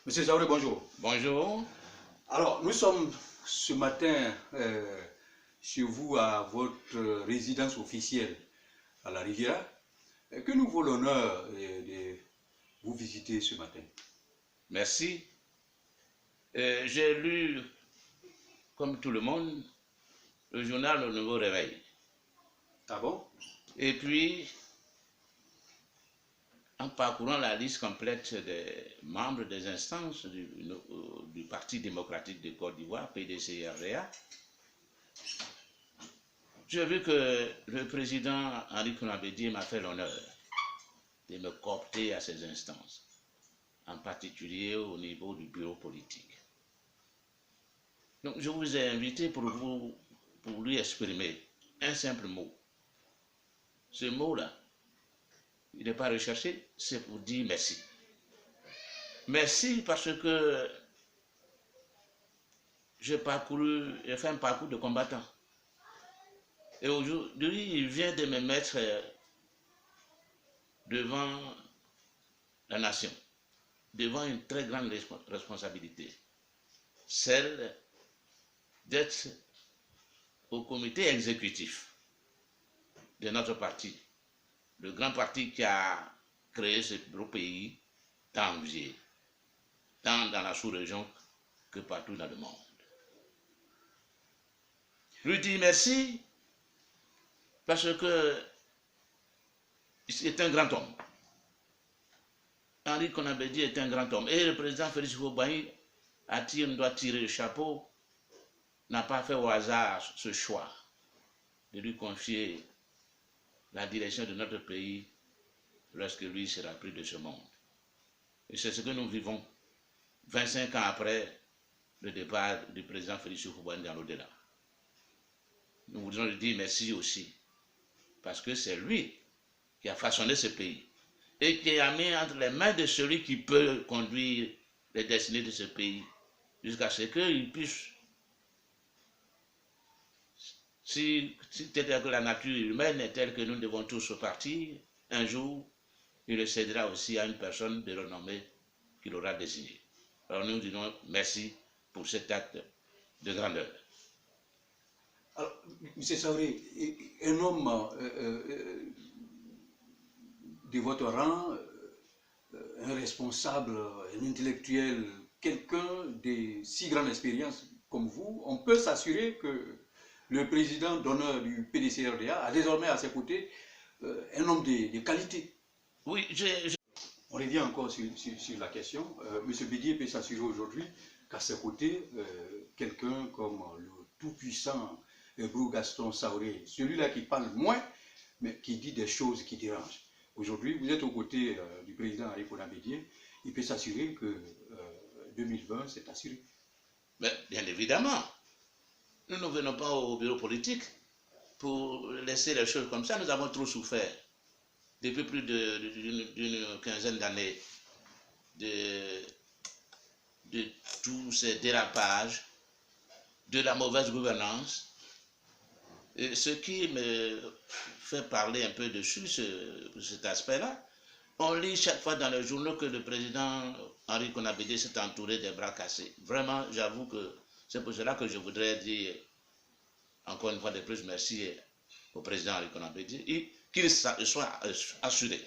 Monsieur Zaouré, bonjour. Bonjour. Alors, nous sommes ce matin chez vous à votre résidence officielle à la Riviera, que nous avons l'honneur de vous visiter ce matin. Merci. J'ai lu, comme tout le monde, le journal Le Nouveau Réveil. Ah bon? Et puis, en parcourant la liste complète des membres des instances du Parti démocratique de Côte d'Ivoire, PDC-RDA, j'ai vu que le président Henri Konan Bédié m'a fait l'honneur de me coopter à ces instances, en particulier au niveau du bureau politique. Donc je vous ai invité pour lui exprimer un simple mot. Ce mot-là, il n'est pas recherché, c'est pour dire merci. Merci parce que j'ai fait un parcours de combattant. Et aujourd'hui, il vient de me mettre devant la nation, devant une très grande responsabilité, celle d'être au comité exécutif de notre parti, le grand parti qui a créé ce beau pays tant envié, tant dans la sous-région que partout dans le monde. Lui dire merci parce que c'est un grand homme. Henri Konan Bédié est un grand homme. Et le président Félix Houphouët-Boigny doit tirer le chapeau, n'a pas fait au hasard ce choix de lui confier la direction de notre pays lorsque lui sera pris de ce monde. Et c'est ce que nous vivons 25 ans après le départ du président Félix Houphouët-Boigny dans l'au-delà. Nous voudrions lui dire merci aussi, parce que c'est lui qui a façonné ce pays et qui a mis entre les mains de celui qui peut conduire les destinées de ce pays jusqu'à ce qu'il puisse, si peut-être que la nature humaine est telle que nous devons tous partir, un jour, il le cédera aussi à une personne de renommée qu'il aura désignée. Alors nous disons merci pour cet acte de grandeur. Alors, M. Zaouré, un homme de votre rang, un responsable, un intellectuel, quelqu'un de si grande expérience comme vous, on peut s'assurer que le président d'honneur du PDC-RDA a désormais à ses côtés un homme de qualité. Oui, On revient encore sur la question. M. Bédié peut s'assurer aujourd'hui qu'à ses côtés, quelqu'un comme le tout-puissant Brou Gaston Zaouré, celui-là qui parle moins, mais qui dit des choses qui dérangent. Aujourd'hui, vous êtes aux côtés du président Henri Konan Bédié, il peut s'assurer que 2020, c'est assuré. Mais bien évidemment, nous ne venons pas au bureau politique pour laisser les choses comme ça. Nous avons trop souffert depuis plus d'une quinzaine d'années de tous ces dérapages, de la mauvaise gouvernance. Et ce qui me fait parler un peu dessus, cet aspect-là, on lit chaque fois dans les journaux que le président Henri Konan Bédié s'est entouré des bras cassés. Vraiment, j'avoue que c'est pour cela que je voudrais dire encore une fois de plus merci au président Henri Konan Bédié et qu'il soit assuré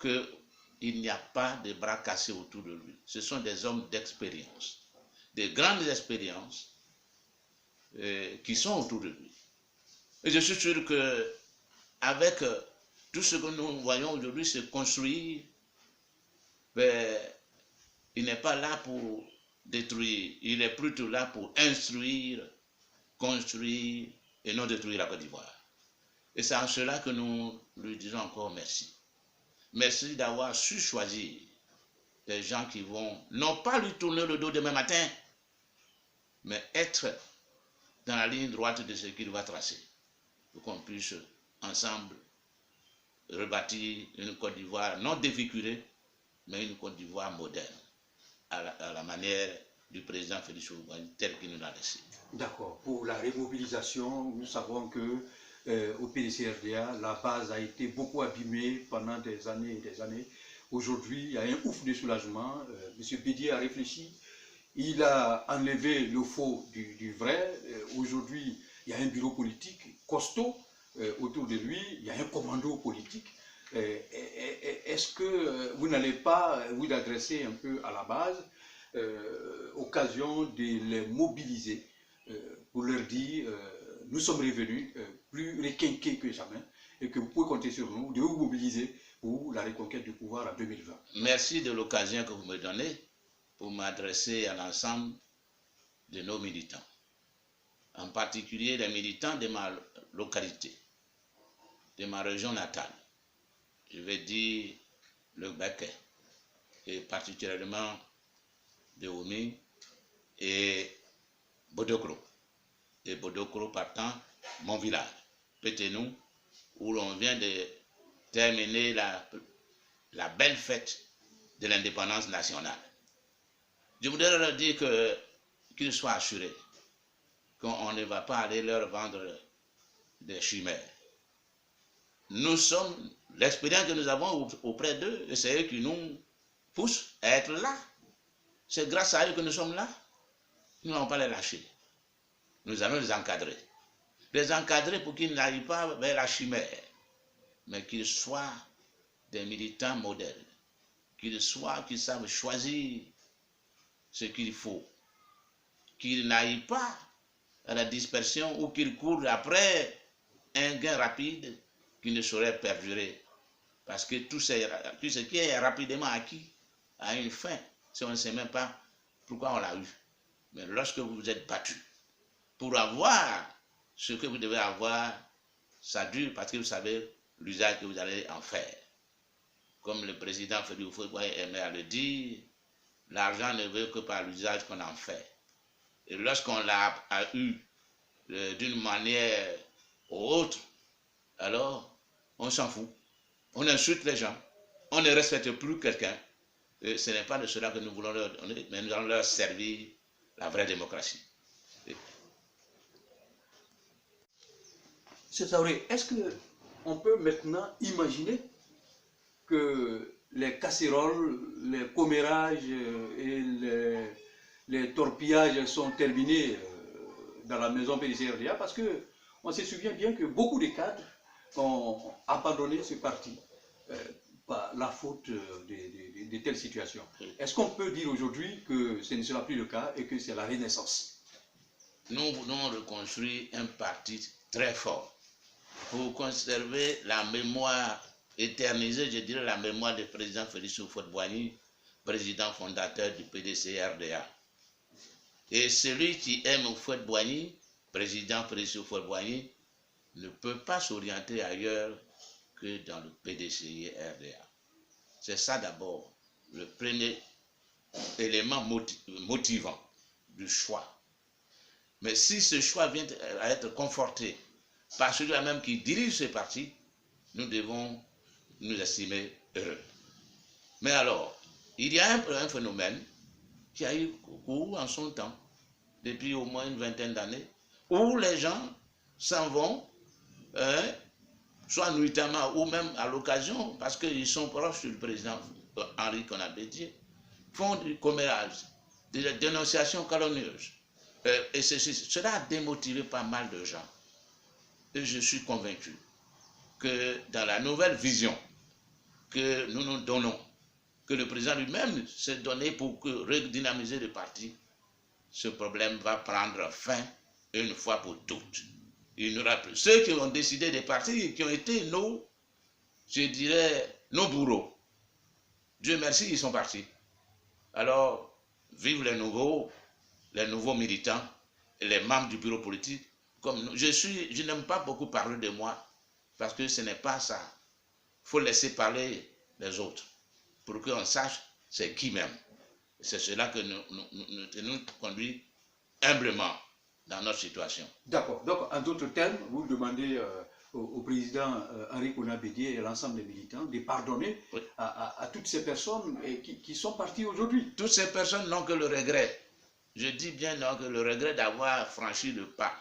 qu'il n'y a pas de bras cassés autour de lui. Ce sont des hommes d'expérience, de grandes expériences qui sont autour de lui. Et je suis sûr qu'avec tout ce que nous voyons aujourd'hui se construire, il n'est pas là pour détruire, il est plutôt là pour instruire, construire et non détruire la Côte d'Ivoire. Et c'est en cela que nous lui disons encore merci. Merci d'avoir su choisir des gens qui vont non pas lui tourner le dos demain matin, mais être dans la ligne droite de ce qu'il va tracer, pour qu'on puisse ensemble rebâtir une Côte d'Ivoire non défigurée, mais une Côte d'Ivoire moderne, à la manière du président Félix Houphouët-Boigny tel qu'il nous l'a laissé. D'accord. Pour la remobilisation, nous savons que au PDC-RDA, la base a été beaucoup abîmée pendant des années et des années. aujourd'hui, il y a un ouf de soulagement. M. Bédié a réfléchi. Il a enlevé le faux du vrai. Aujourd'hui, il y a un bureau politique costaud autour de lui. Il y a un commando politique. Est-ce que vous n'allez pas vous adresser un peu à la base, occasion de les mobiliser pour leur dire nous sommes revenus plus requinqués que jamais et que vous pouvez compter sur nous, de vous mobiliser pour la reconquête du pouvoir en 2020. Merci de l'occasion que vous me donnez pour m'adresser à l'ensemble de nos militants, en particulier les militants de ma localité, de ma région natale. Je vais dire le Béquet, et particulièrement de Oumi et Bodokro. Et Bodokro partant, mon village, Pétenou, où l'on vient de terminer la belle fête de l'indépendance nationale. Je voudrais leur dire qu'ils soient assurés qu'on ne va pas aller leur vendre des chimères. Nous sommes, l'expérience que nous avons auprès d'eux, et c'est eux qui nous poussent à être là. C'est grâce à eux que nous sommes là. Nous n'allons pas les lâcher. Nous allons les encadrer. Les encadrer pour qu'ils n'aillent pas vers la chimère, mais qu'ils soient des militants modèles, qu'ils savent choisir ce qu'il faut, qu'ils n'aillent pas à la dispersion ou qu'ils courent après un gain rapide qui ne saurait perdurer. Parce que tout ce qui est rapidement acquis a une fin, si on ne sait même pas pourquoi on l'a eu. Mais lorsque vous vous êtes battu pour avoir ce que vous devez avoir, ça dure parce que vous savez l'usage que vous allez en faire. Comme le président Félix Houphouët-Boigny aimait à le dire, l'argent ne veut que par l'usage qu'on en fait. Et lorsqu'on l'a eu d'une manière ou autre, alors on s'en fout. On insulte les gens. On ne respecte plus quelqu'un. Et ce n'est pas de cela que nous voulons leur donner, mais nous allons leur servir la vraie démocratie. M. Saouré, est-ce qu'on peut maintenant imaginer que les casseroles, les commérages et les torpillages sont terminés dans la maison PDC-RDA? Parce qu'on se souvient bien que beaucoup de cadres ont abandonné ce parti par la faute de telles situations. Est-ce qu'on peut dire aujourd'hui que ce ne sera plus le cas et que c'est la renaissance? Nous voulons reconstruire un parti très fort pour conserver la mémoire éternisée, je dirais la mémoire du président Félix Houphouët-Boigny, président fondateur du PDC-RDA. Et celui qui aime Houphouët-Boigny, président Félix Houphouët-Boigny, ne peut pas s'orienter ailleurs que dans le PDC-RDA. C'est ça d'abord, le premier élément motivant du choix. Mais si ce choix vient à être conforté par celui-là même qui dirige ce parti, nous devons nous estimer heureux. Mais alors, il y a un phénomène qui a eu cours en son temps, depuis au moins une vingtaine d'années, où les gens s'en vont, soit nuitamment ou même à l'occasion, parce qu'ils sont proches du président Henri Konan Bédié, font du commérage, des dénonciations calomnieuses. Et cela a démotivé pas mal de gens. Et je suis convaincu que dans la nouvelle vision que nous nous donnons, que le président lui-même s'est donné pour redynamiser le parti, ce problème va prendre fin une fois pour toutes. Il n'y aura plus. Ceux qui ont décidé des partis, qui ont été nos, je dirais, nos bourreaux, Dieu merci, ils sont partis. Alors, vive les nouveaux militants et les membres du bureau politique. Comme nous. Je n'aime pas beaucoup parler de moi, parce que ce n'est pas ça. Il faut laisser parler les autres, pour qu'on sache c'est qui même. C'est cela que nous conduit humblement dans notre situation. D'accord. Donc, en d'autres termes, vous demandez au président Henri Konan Bédié et à l'ensemble des militants de pardonner oui. à toutes ces personnes qui sont parties aujourd'hui. Toutes ces personnes n'ont que le regret. Je dis bien non, que le regret d'avoir franchi le pas.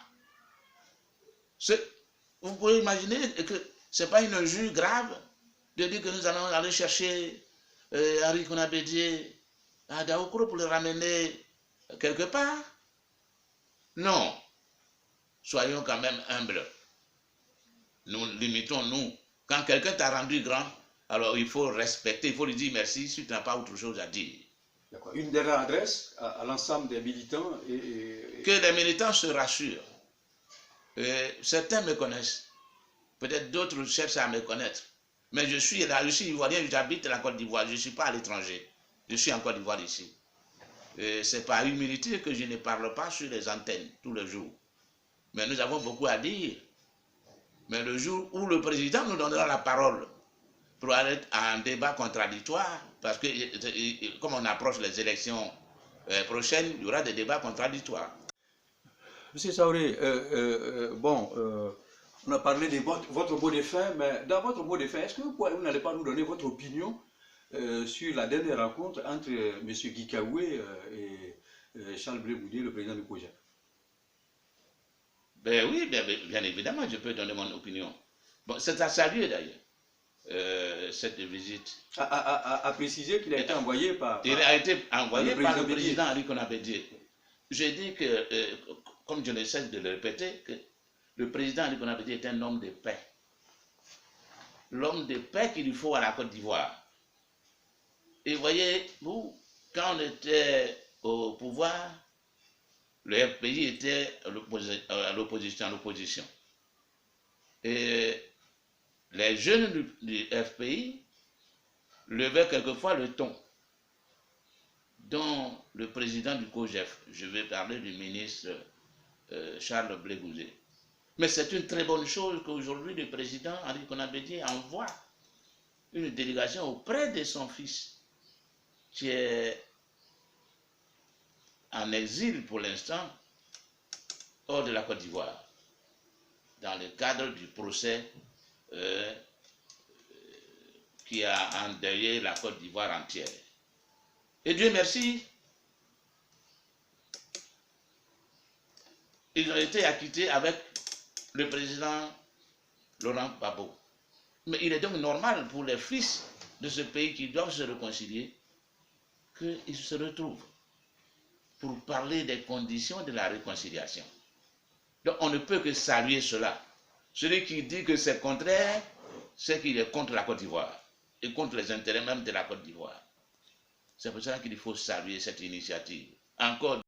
Vous pouvez imaginer que ce n'est pas une injure grave de dire que nous allons aller chercher Henri Konabédié à Daoukro pour le ramener quelque part? Non. Soyons quand même humbles. Nous limitons-nous. Quand quelqu'un t'a rendu grand, alors il faut respecter, il faut lui dire merci si tu n'as pas autre chose à dire. Une dernière adresse à l'ensemble des militants. Que les militants se rassurent. Certains me connaissent. Peut-être d'autres cherchent à me connaître. Mais je suis là, je suis ivoirien, j'habite en Côte d'Ivoire, je ne suis pas à l'étranger. Je suis en Côte d'Ivoire ici. C'est par humilité que je ne parle pas sur les antennes tous les jours. Mais nous avons beaucoup à dire. Mais le jour où le président nous donnera la parole pour aller à un débat contradictoire, parce que comme on approche les élections prochaines, il y aura des débats contradictoires. Monsieur Saouré, on a parlé de votre mot de fin, mais dans votre mot de fin, est-ce que vous n'allez pas nous donner votre opinion sur la dernière rencontre entre M. Guy Kaoué et Charles Blé Boudié, le président du COJEP? Ben oui, bien évidemment, je peux donner mon opinion. Bon, c'est à saluer d'ailleurs, cette visite. À préciser qu'il a été envoyé par... Il a été envoyé par le président Henri Konabédié. J'ai dit que, comme je ne cesse de le répéter, que le président Henri Konabédié est un homme de paix. L'homme de paix qu'il faut à la Côte d'Ivoire. Et voyez, vous, quand on était au pouvoir, le FPI était à l'opposition. Et les jeunes du FPI levaient quelquefois le ton, dont le président du COJEP, je vais parler du ministre Charles Blé Boudié. Mais c'est une très bonne chose qu'aujourd'hui le président Henri Konabédié envoie une délégation auprès de son fils, qui est en exil pour l'instant, hors de la Côte d'Ivoire, dans le cadre du procès qui a endeuillé la Côte d'Ivoire entière. Et Dieu merci, ils ont été acquittés avec le président Laurent Gbagbo. Mais il est donc normal pour les fils de ce pays qui doivent se réconcilier qu'ils se retrouvent pour parler des conditions de la réconciliation. Donc on ne peut que saluer cela. Celui qui dit que c'est contraire, c'est qu'il est contre la Côte d'Ivoire et contre les intérêts même de la Côte d'Ivoire. C'est pour cela qu'il faut saluer cette initiative. Encore